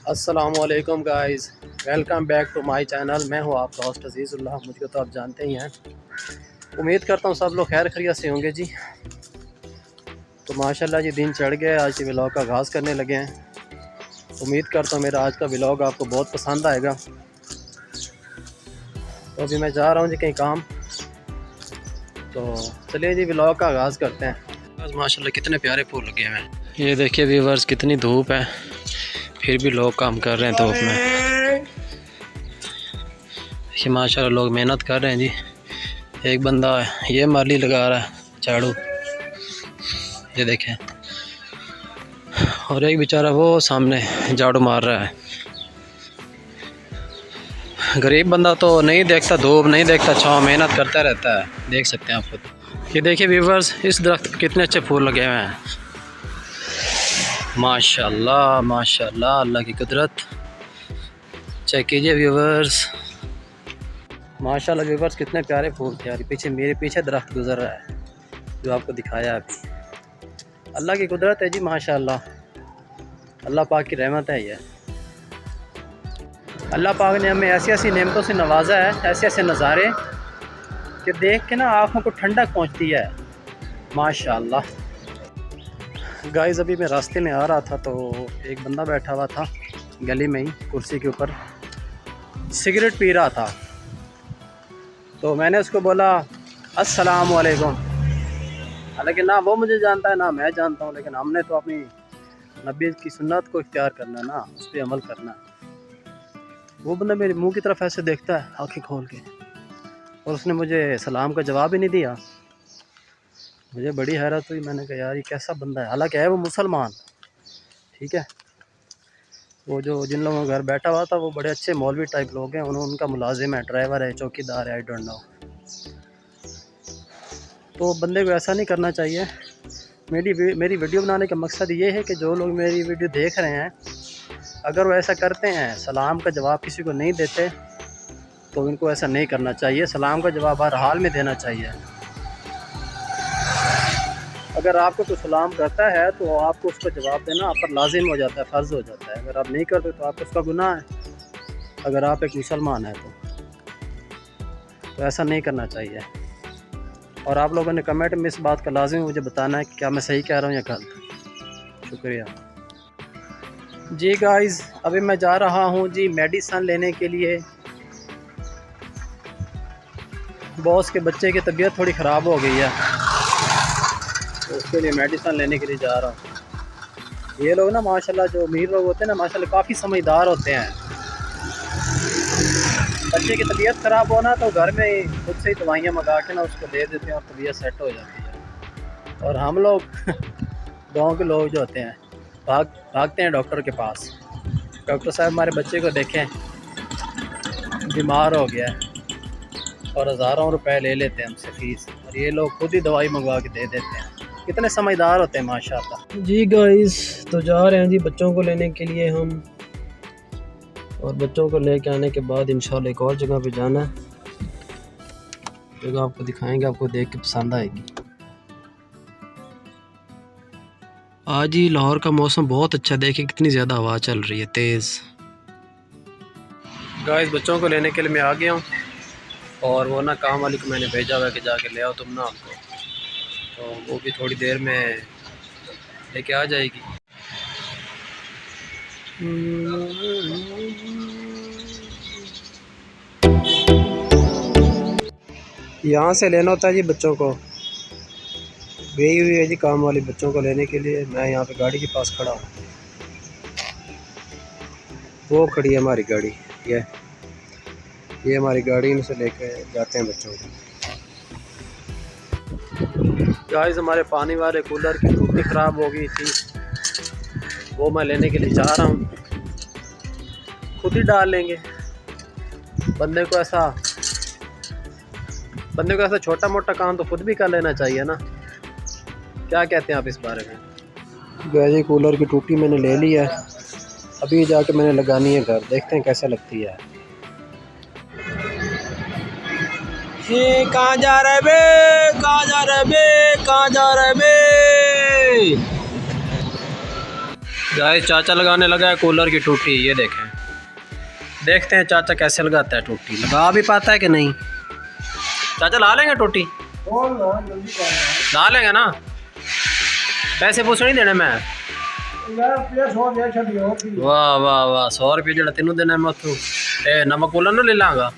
अस्सलामुअलैकुम guys, welcome back to my channel. मैं हूं आपका होस्ट अजीज़ुल्लाह। मुझको तो आप जानते ही हैं। उम्मीद करता हूं सब लोग खैर खैरियत से होंगे जी। तो माशाल्लाह जी दिन चढ़ गया, आज के व्लॉग का आगाज़ करने लगे हैं। उम्मीद करता हूं मेरा आज का व्लॉग आपको बहुत पसंद आएगा। तो अभी मैं जा रहा हूं जी कहीं काम, तो चलिए जी व्लॉग का आगाज़ करते हैं। बस माशाल्लाह कितने प्यारे फूल लगे हुए हैं। ये देखिए व्यूअर्स, कितनी धूप है, फिर भी लोग काम कर रहे हैं धूप में। देखिए माशाल्लाह लोग मेहनत कर रहे हैं जी। एक बंदा ये माली लगा रहा है झाड़ू, ये देखें, और एक बेचारा वो सामने झाड़ू मार रहा है। गरीब बंदा तो नहीं देखता धूप, नहीं देखता छाँव, मेहनत करता रहता है। देख सकते हैं आप खुद। ये देखिए व्यूअर्स, इस दरख्त पर कितने अच्छे फूल लगे हुए हैं। माशाल्लाह माशाल्लाह, अल्लाह की कुदरत। चेक कीजिए व्यूअर्स, माशाल्लाह व्यूअर्स, कितने प्यारे फूल थे यार। पीछे मेरे पीछे दरख्त गुजर रहा है जो आपको दिखाया अभी। अल्लाह की कुदरत है जी माशाल्लाह, अल्लाह पाक की रहमत है ये। अल्लाह पाक ने हमें ऐसी ऐसी नेमतों से नवाजा है, ऐसे ऐसे नज़ारे कि देख के ना आँखों को ठंडक पहुँचती है माशाल्लाह। गाइस अभी मैं रास्ते में आ रहा था तो एक बंदा बैठा हुआ था गली में ही कुर्सी के ऊपर, सिगरेट पी रहा था। तो मैंने उसको बोला अस्सलाम वालेकुम। हालांकि ना वो मुझे जानता है ना मैं जानता हूँ, लेकिन हमने तो अपनी नबी की सुन्नत को इख्तियार करना है ना, उस पर अमल करना है। वो बंदा मेरे मुंह की तरफ ऐसे देखता है आँखें खोल के, और उसने मुझे सलाम का जवाब ही नहीं दिया। मुझे बड़ी हैरत हुई। मैंने कहा यार ये कैसा बंदा है। हालांकि है वो मुसलमान, ठीक है। वो जो जिन लोगों के घर बैठा हुआ था वो बड़े अच्छे मौलवी टाइप लोग हैं। उनका मुलाजिम है, ड्राइवर है, चौकीदार है, आई डोंट नो। तो बंदे को ऐसा नहीं करना चाहिए। मेरी वीडियो बनाने का मकसद ये है कि जो लोग मेरी वीडियो देख रहे हैं, अगर वो ऐसा करते हैं, सलाम का जवाब किसी को नहीं देते, तो इनको ऐसा नहीं करना चाहिए। सलाम का जवाब हर हाल में देना चाहिए। अगर आपको कोई सलाम करता है तो आपको उसका जवाब देना आप पर लाजिम हो जाता है, फ़र्ज़ हो जाता है। अगर आप नहीं करते तो आपको उसका गुनाह है, अगर आप एक मुसलमान हैं तो ऐसा नहीं करना चाहिए। और आप लोगों ने कमेंट में इस बात का लाजिम मुझे बताना है कि क्या मैं सही कह रहा हूँ या गलत। शुक्रिया जी। गाइस अभी मैं जा रहा हूँ जी मेडिसन लेने के लिए। बॉस के बच्चे की तबीयत थोड़ी ख़राब हो गई है, तो उसके लिए मेडिसिन लेने के लिए जा रहा हूँ। ये लोग ना माशाल्लाह, जो अमीर लोग होते हैं ना माशाल्लाह, काफ़ी समझदार होते हैं। बच्चे की तबीयत ख़राब होना तो घर में खुद से ही दवाइयाँ मंगा के ना उसको दे देते हैं और तबीयत सेट हो जाती है। और हम लोग गांव के लोग जो होते हैं भागते हैं डॉक्टर के पास। डॉक्टर साहब हमारे बच्चे को देखें, बीमार हो गया है, और हज़ारों रुपए ले लेते हैं हमसे फीस, और ये लोग खुद ही दवाई मंगवा के दे देते हैं। कितने समझदार होते हैं माशाल्लाह जी। गाइस तो जा रहे हैं जी बच्चों को लेने के लिए हम, और बच्चों को लेके आने के बाद इंशाल्लाह एक और जगह पे जाना है। जगह आपको दिखाएंगे, आपको देख के पसंद आएगी। आज ही लाहौर का मौसम बहुत अच्छा, देखिए कितनी ज़्यादा हवा चल रही है तेज़। गाइस बच्चों को लेने के लिए मैं आ गया हूँ, और वो ना काम वाली को मैंने भेजा हुआ कि जाके ले आओ तुम ना हमको, तो वो भी थोड़ी देर में लेके आ जाएगी। यहाँ से लेना होता है जी बच्चों को। गई हुई है जी काम वाली बच्चों को लेने के लिए। मैं यहाँ पे गाड़ी के पास खड़ा हूँ, वो खड़ी है हमारी गाड़ी। ये हमारी गाड़ी में से लेके जाते हैं बच्चों को। गाइस हमारे पानी वाले कूलर की टूटी ख़राब हो गई थी, वो मैं लेने के लिए जा रहा हूँ। खुद ही डाल लेंगे। बंदे को ऐसा छोटा मोटा काम तो खुद भी कर लेना चाहिए ना। क्या कहते हैं आप इस बारे में। गैजी कूलर की टूटी मैंने ले ली है, अभी जाके मैंने लगानी है घर, देखते हैं कैसे लगती है। ये कहाँ जा रहे बे, कहाँ जा रहे बे, कहाँ जा रहे बे। गाइस चाचा लगाने लगा है कूलर की टूटी। ये देखें, देखते हैं चाचा कैसे लगाता है टूटी। लगा भी पाता है कि नहीं? चाचा ला लेंगे टूटी? ला लेंगे ना? पैसे पूछ नहीं देने मैं? वाह वाह वाह, 100 रुपये जो तेन देना मैं उतू नवा कूलर ना ले लाँगा।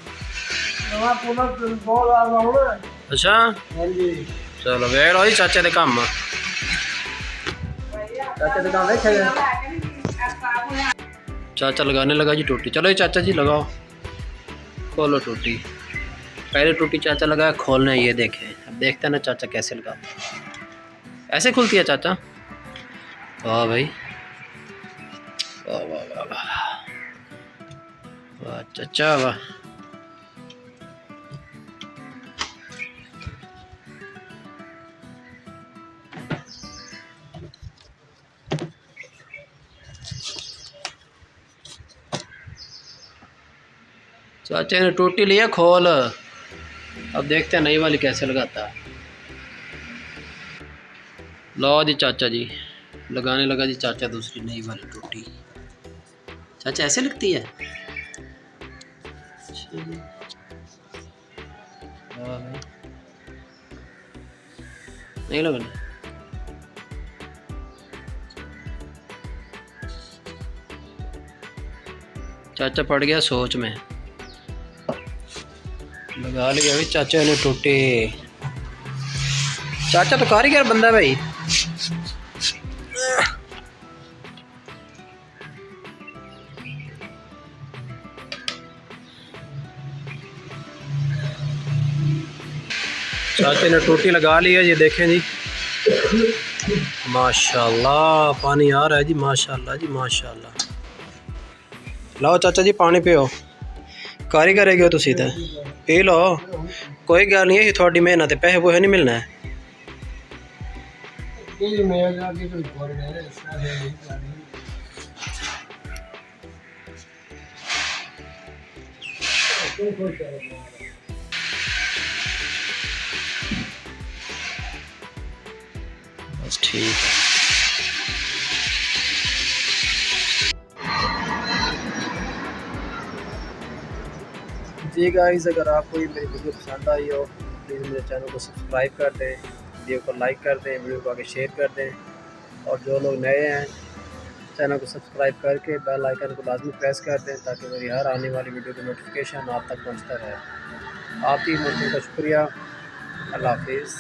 अच्छा चलो वेट हो चाचे के काम। चाचा लगाने लगा जी टूटी। चलो जी चाचा जी लगाओ, खोलो टूटी। पहले टूटी चाचा लगाया, खोलना है। ये देखें, अब देखते हैं ना चाचा कैसे लगाता। ऐसे खुलती है चाचा? वाह भाई, वाह वाह वाह वाह वाह चाचा वाह। चाचा ने टूटी लिया खोल, अब देखते हैं नई वाली कैसे लगाता है। लो जी चाचा जी, लगाने लगा जी चाचा दूसरी नई वाली टूटी। चाचा ऐसे लगती है? नहीं लगना। चाचा पड़ गया सोच में, लगा लिया भाई चाचा ने टूटे। चाचा तो कारीगर बंदा भाई। चाचा ने टूटी लगा ली है। ये देखें जी, माशाल्लाह पानी आ रहा है जी, माशाल्लाह जी माशाल्लाह। लाओ चाचा जी पानी पियो, कारीगर है तुसी ते पी लो। कोई गल नहीं है, थोड़ी मेहनत है, पैसे पूसे नहीं मिलना है। बस ठीक है। जी गाइस, अगर आपको ये मेरी वीडियो पसंद आई हो प्लीज़ मेरे चैनल को सब्सक्राइब कर दें, वीडियो को लाइक कर दें, वीडियो को आगे शेयर कर दें। और जो लोग नए हैं चैनल को सब्सक्राइब करके बेल आइकन को लाजमी प्रेस कर दें ताकि मेरी हर आने वाली वीडियो की नोटिफिकेशन आप तक पहुंचता रहे। आपकी मदद का शुक्रिया। अल्लाह हाफिज़।